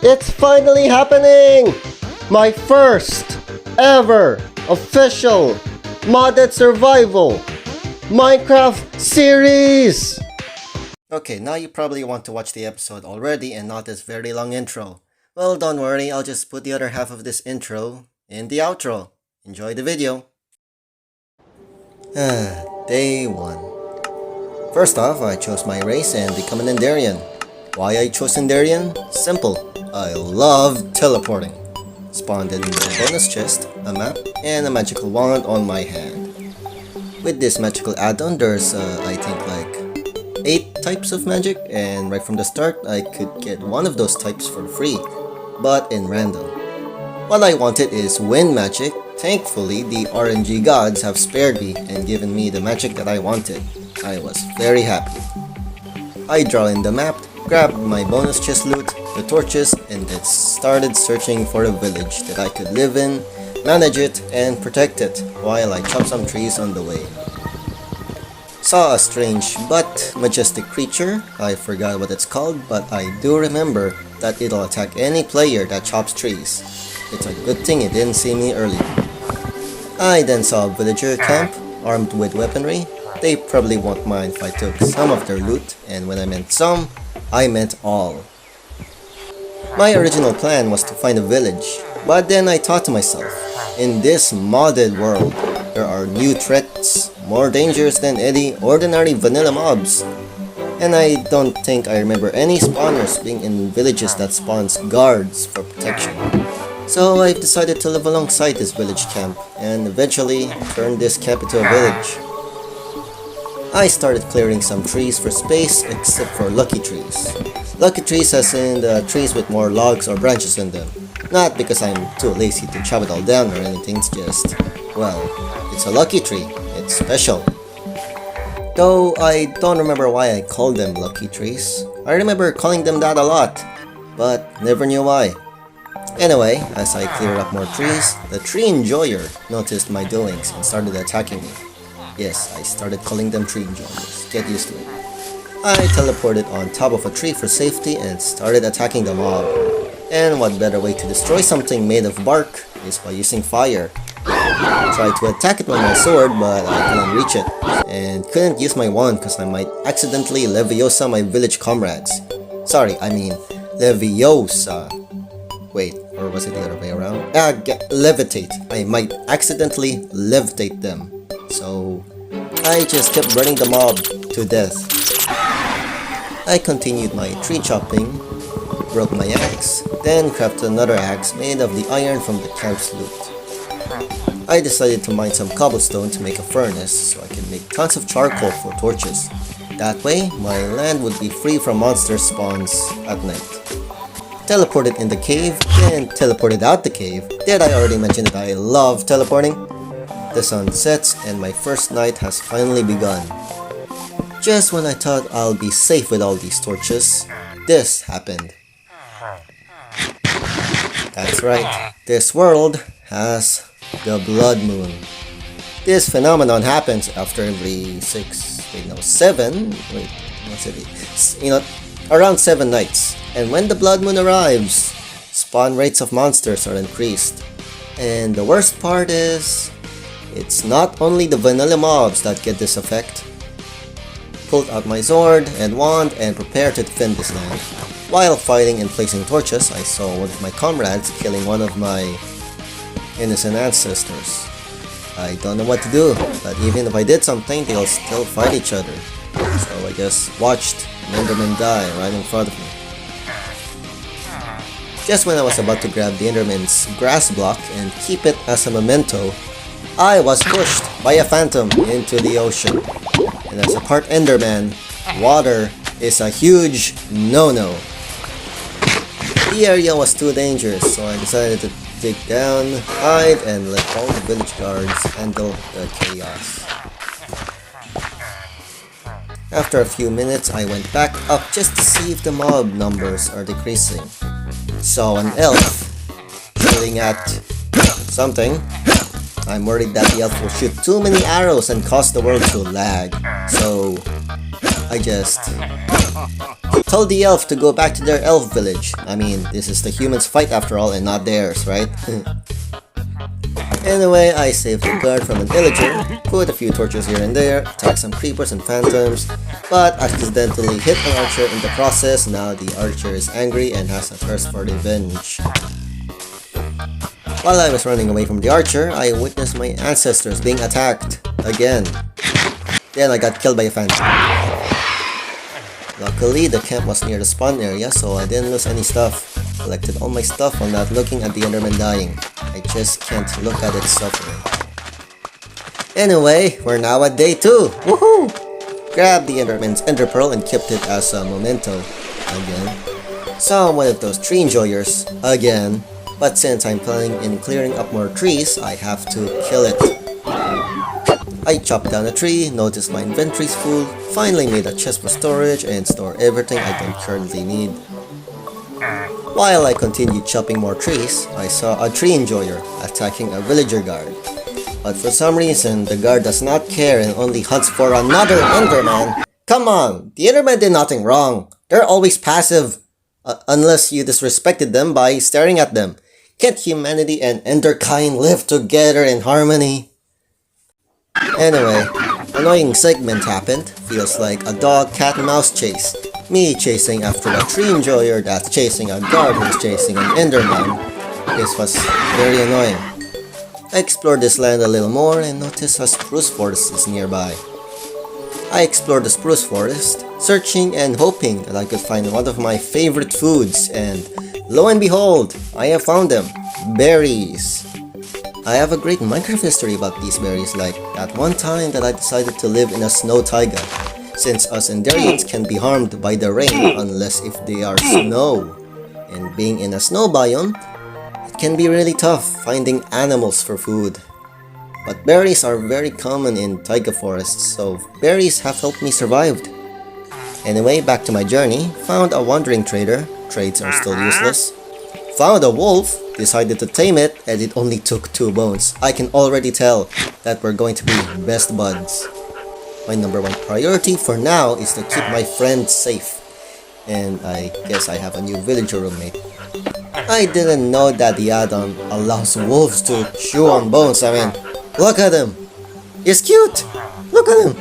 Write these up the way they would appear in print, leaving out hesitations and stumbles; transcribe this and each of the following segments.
It's finally happening! My first ever official modded survival Minecraft series! Okay, now you probably want to watch the episode already and not this very long intro. Well, don't worry, I'll just put the other half of this intro in the outro. Enjoy the video. Day 1. First off, I chose my race and become an Endarian. Why I chose Endarian? Simple. I love teleporting. Spawned in the bonus chest, a map, and a magical wand on my hand. With this magical add-on, there's I think like 8 types of magic, and right from the start, I could get one of those types for free, but in random. What I wanted is wind magic. Thankfully, the RNG gods have spared me and given me the magic that I wanted. I was very happy. I draw in the map, grabbed my bonus chest loot, the torches, and then started searching for a village that I could live in, manage it, and protect it while I chop some trees on the way. Saw a strange but majestic creature. I forgot what it's called, but I do remember that it'll attack any player that chops trees. It's a good thing it didn't see me earlier. I then saw a villager camp, armed with weaponry. They probably won't mind if I took some of their loot, and when I meant some, I meant all. My original plan was to find a village, but then I thought to myself, in this modded world, there are new threats, more dangerous than any ordinary vanilla mobs. And I don't think I remember any spawners being in villages that spawns guards for protection. So I decided to live alongside this village camp, and eventually turned this camp into a village. I started clearing some trees for space, except for lucky trees. Lucky trees as in the trees with more logs or branches in them. Not because I'm too lazy to chop it all down or anything, it's just, well, it's a lucky tree, it's special. Though I don't remember why I called them lucky trees. I remember calling them that a lot, but never knew why. Anyway, as I cleared up more trees, the tree enjoyer noticed my doings and started attacking me. Yes, I started calling them tree enjoyers. Get used to it. I teleported on top of a tree for safety and started attacking the mob. And what better way to destroy something made of bark is by using fire. I tried to attack it with my sword, but I couldn't reach it. And couldn't use my wand because I might accidentally Leviosa my village comrades. Sorry, I mean Leviosa. Wait, or was it the other way around? Levitate. I might accidentally levitate them. So I just kept burning the mob to death. I continued my tree chopping, broke my axe, then crafted another axe made of the iron from the camp's loot. I decided to mine some cobblestone to make a furnace so I can make tons of charcoal for torches. That way, my land would be free from monster spawns at night. Teleported in the cave, then teleported out the cave. Did I already mention that I love teleporting? The sun sets and my first night has finally begun. Just when I thought I'll be safe with all these torches, this happened. That's right, this world has the Bloodmoon. This phenomenon happens after every around 7 nights. And when the Bloodmoon arrives, spawn rates of monsters are increased. And the worst part is, it's not only the vanilla mobs that get this effect. Pulled out my sword and wand and prepared to defend this land. While fighting and placing torches, I saw one of my comrades killing one of my innocent ancestors. I don't know what to do, but even if I did something, they'll still fight each other. So I just watched an Enderman die right in front of me. Just when I was about to grab the Enderman's grass block and keep it as a memento, I was pushed by a phantom into the ocean. And as a part Enderman, water is a huge no-no. The area was too dangerous, so I decided to dig down, hide, and let all the village guards handle the chaos. After a few minutes, I went back up just to see if the mob numbers are decreasing. Saw an elf shooting at something. I'm worried that the elf will shoot too many arrows and cause the world to lag. So I just told the elf to go back to their elf village. I mean, this is the humans' fight after all and not theirs, right? Anyway, I saved the guard from an illager, put a few torches here and there, attacked some creepers and phantoms, but accidentally hit an archer in the process. Now the archer is angry and has a thirst for revenge. While I was running away from the archer, I witnessed my ancestors being attacked again. Then I got killed by a phantom. Luckily, the camp was near the spawn area, so I didn't lose any stuff. Collected all my stuff while not looking at the Enderman dying. I just can't look at it suffering. Anyway, we're now at day 2. Woohoo! Grabbed the Enderman's Ender Pearl and kept it as a memento. Again. Saw one of those tree enjoyers. Again. But since I'm planning in clearing up more trees, I have to kill it. I chopped down a tree, noticed my inventory's full, finally made a chest for storage and store everything I don't currently need. While I continued chopping more trees, I saw a tree enjoyer attacking a villager guard. But for some reason, the guard does not care and only hunts for another Enderman. Come on, the Enderman did nothing wrong. They're always passive, unless you disrespected them by staring at them. Can't humanity and Enderkind live together in harmony? Anyway, annoying segment happened. Feels like a dog, cat, and mouse chase. Me chasing after a tree enjoyer that's chasing a guard who's chasing an Enderman. This was very annoying. I explored this land a little more and noticed a spruce forest is nearby. I explored the spruce forest, searching and hoping that I could find one of my favorite foods, and lo and behold, I have found them. Berries. I have a great Minecraft history about these berries, like that one time that I decided to live in a snow taiga, since us Enderians can be harmed by the rain unless if they are snow. And being in a snow biome, it can be really tough finding animals for food. But berries are very common in taiga forests, so berries have helped me survive. Anyway, back to my journey, found a wandering trader, trades are still useless. Found a wolf, decided to tame it, and it only took 2 bones. I can already tell that we're going to be best buds. My number 1 priority for now is to keep my friends safe. And I guess I have a new villager roommate. I didn't know that the Addon allows wolves to chew on bones. I mean, look at him! He's cute! Look at him!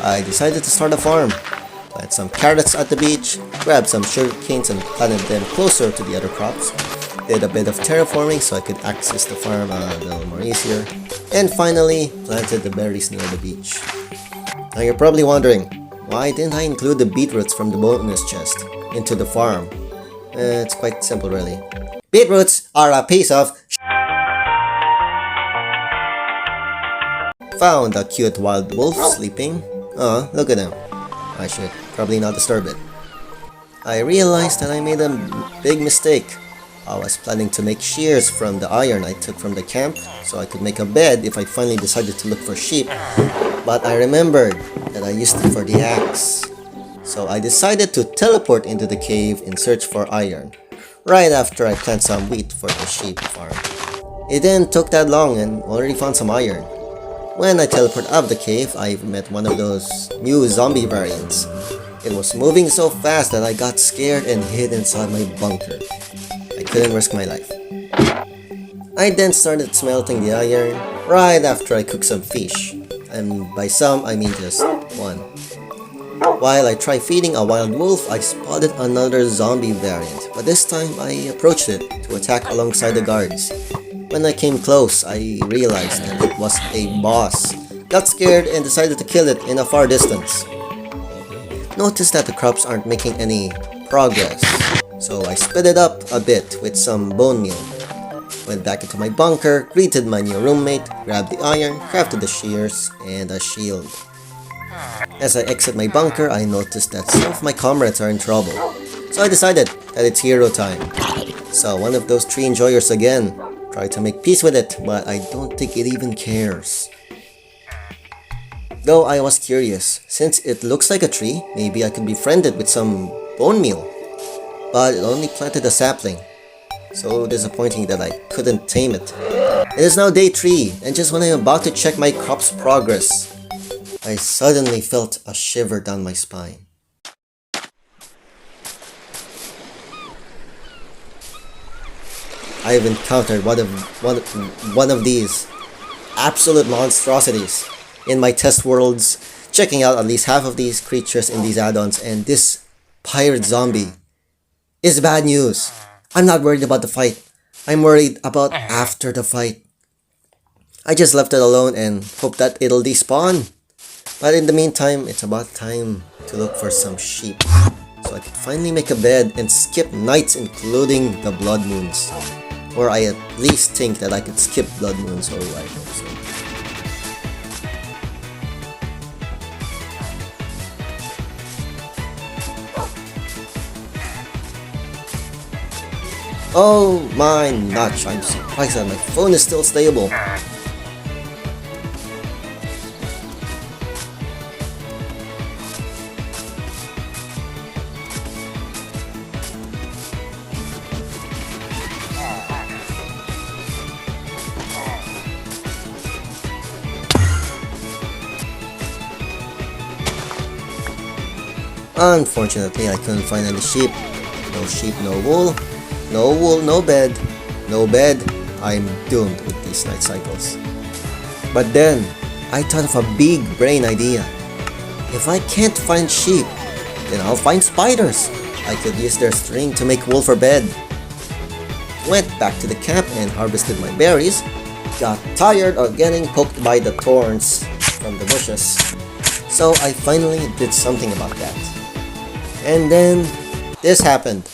I decided to start a farm. Plant some carrots at the beach, grabbed some sugar canes and planted them closer to the other crops. Did a bit of terraforming so I could access the farm a little more easier. And finally, planted the berries near the beach. Now you're probably wondering, why didn't I include the beetroots from the bonus chest into the farm? It's quite simple really. Beetroots are a piece of Found a cute wild wolf sleeping. Oh, look at him. I should probably not disturb it. I realized that I made a big mistake. I was planning to make shears from the iron I took from the camp, so I could make a bed if I finally decided to look for sheep. But I remembered that I used it for the axe. So I decided to teleport into the cave in search for iron, right after I plant some wheat for the sheep farm. It didn't took that long and already found some iron. When I teleported out of the cave, I met one of those new zombie variants. It was moving so fast that I got scared and hid inside my bunker. I couldn't risk my life. I then started smelting the iron right after I cooked some fish. And by some, I mean just one. While I tried feeding a wild wolf, I spotted another zombie variant, but this time I approached it to attack alongside the guards. When I came close, I realized that it was a boss. Got scared and decided to kill it in a far distance. Noticed that the crops aren't making any progress, so I sped it up a bit with some bone meal. Went back into my bunker, greeted my new roommate, grabbed the iron, crafted the shears, and a shield. As I exit my bunker, I noticed that some of my comrades are in trouble, so I decided that it's hero time. Saw one of those tree enjoyers again. Tried to make peace with it, but I don't think it even cares. Though I was curious, since it looks like a tree, maybe I could befriend it with some bone meal. But it only planted a sapling. So disappointing that I couldn't tame it. It is now day 3, and just when I'm about to check my crop's progress, I suddenly felt a shiver down my spine. I have encountered one of these absolute monstrosities in my test worlds, checking out at least half of these creatures in these add-ons, and this pirate zombie is bad news. I'm not worried about the fight. I'm worried about after the fight. I just left it alone and hope that it'll despawn. But in the meantime, it's about time to look for some sheep, so I could finally make a bed and skip nights including the Bloodmoons. Or I at least think that I could skip Bloodmoons, or I hope so. Oh my notch, I'm surprised that my phone is still stable. Unfortunately, I couldn't find any sheep. No sheep, no wool. No wool, no bed. No bed. I'm doomed with these night cycles. But then, I thought of a big brain idea. If I can't find sheep, then I'll find spiders. I could use their string to make wool for bed. Went back to the camp and harvested my berries. Got tired of getting poked by the thorns from the bushes. So I finally did something about that. And then, this happened.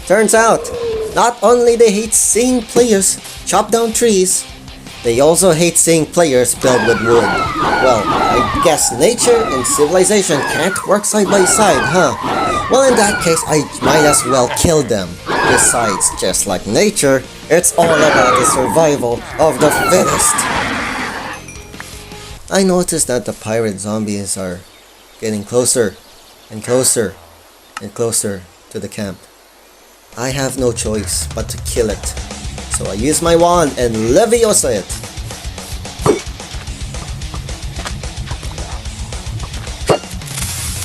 Turns out, not only they hate seeing players chop down trees, they also hate seeing players build with wood. Well, I guess nature and civilization can't work side by side, huh? Well, in that case, I might as well kill them. Besides, just like nature, it's all about the survival of the fittest. I noticed that the pirate zombies are getting closer and closer and closer to the camp. I have no choice but to kill it. So I use my wand and Leviosa it.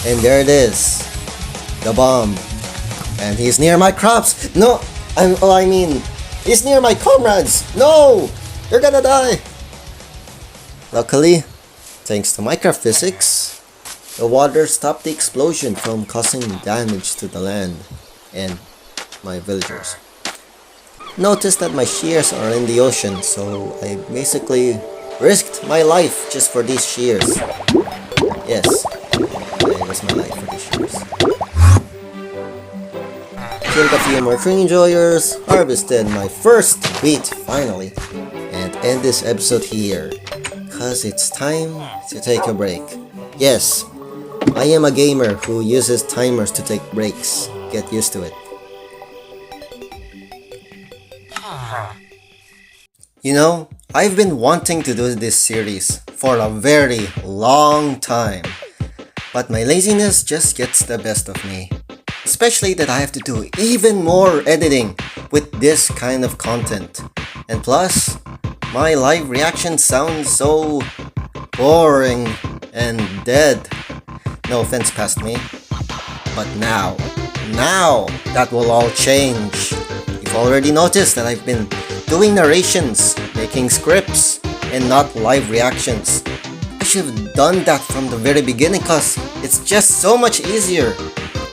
And there it is. The bomb. And he's near my crops. No, I mean, he's near my comrades. No, you're gonna die. Luckily, thanks to Minecraft physics, the water stopped the explosion from causing damage to the land and my villagers. Notice that my shears are in the ocean, so I basically risked my life just for these shears. Yes, I risked my life for these shears. Killed a few more tree enjoyers, harvested my first wheat finally, and end this episode here, cause it's time to take a break. Yes, I am a gamer who uses timers to take breaks. Get used to it. You know, I've been wanting to do this series for a very long time, but my laziness just gets the best of me. Especially that I have to do even more editing with this kind of content. And plus, my live reaction sounds so boring and dead. No offense past me. But now that will all change. You've already noticed that I've been doing narrations, making scripts, and not live reactions. I should have done that from the very beginning cause it's just so much easier.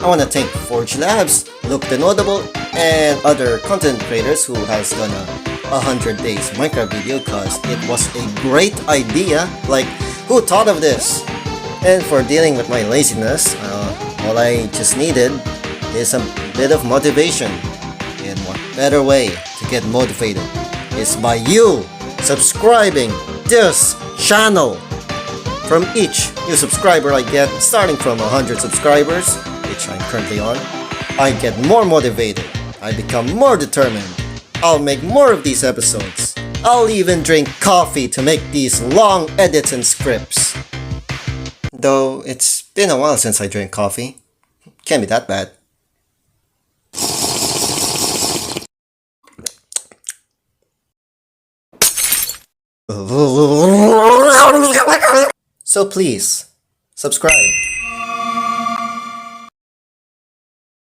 I want to thank Forge Labs, Luke the Notable, and other content creators who has done a 100 days Minecraft video cause it was a great idea, like who thought of this? And for dealing with my laziness, all I just needed is a bit of motivation. And what better way to get motivated is by you subscribing this channel. From each new subscriber I get, starting from 100 subscribers, which I'm currently on, I get more motivated, I become more determined, I'll make more of these episodes. I'll even drink coffee to make these long edits and scripts. Though it's been a while since I drank coffee. Can't be that bad. So please, subscribe.